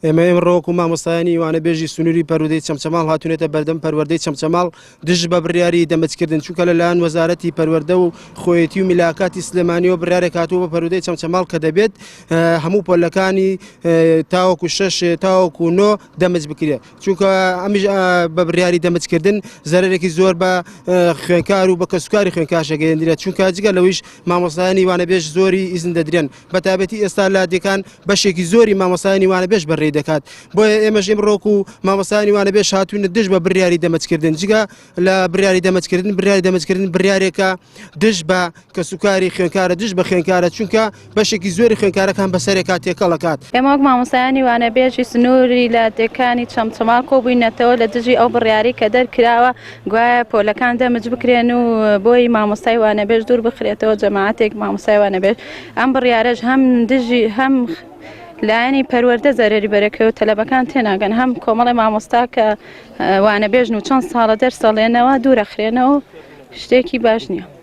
ئێمە ئێمڕۆوەکو مامۆستایانی وانەبێژی سنووری پەروەردەی چەمچەماڵ هاتوونێتە بەردەم پەروەردەی چەمچەماڵ دژ بە بڕیاری دەمەچکردن، چونکە لەلایەن وەزارەتی پەروەردە و خۆیەتی و میلاکاتی سلێمانیەوە بڕیارێک هاتووە بە پەروەردەی چەمچەماڵ کە دەبێت هەموو پۆلەکانی تاوەکو 6 تاوەکو 9 دەمەچ بکرێت، چونکە ئەمیش بە بڕیاری دەمەچکردن زەرێکی زۆر بە خوێنکار و بە کەسوکاری خوێنکاشە گەیەندرێت، چونکە جگە لەوەیش مامۆستایانی وانەبێژ زۆری ئیزن دەدرێن، بەتابەتی ئێستا لە دیکان بەشێکی زۆری مامۆستایانی وانەبێژ بەڕێ دەکات. بۆیە ئێمەش ئێمڕۆکو مامۆستایانی وانەبێژ هاتوونە دژ بە بڕیاری دەمەچکردن، جگە لە بڕیاری دەمەچکردن بڕیارێکە دژ بە کەسوکاری خوێنکارە، دژ بە خوێنکارە، چونکە بەشێکی زۆری خوێنکارەکان بەسەرێکات تێکەڵەکات. ئێمە وەک مامۆستایانی وانەبێژی سنووری لە دەکانی چەمچەماڵ کۆبووینەتەوە لە دژی ئەو بڕیاری کە دەرکراوە گوایە پۆلەکان دەمەچ بکرێن و بۆی مامۆستای وانەبێژ دوور بخرێتەوە جەماعەتێک مامۆستای وانەبێژ. ئەم بڕیارەش هەم دژی هەم لایەنی پەروەردە زەرری بەرەکەوت تەلەبەکان تێناگەن، هەم کۆمەڵی مامۆستا کە وانەبێژن و چەند ساڵە دەرسەڵێنەوە دوورەخرێنەوە شتێکی باش نییە.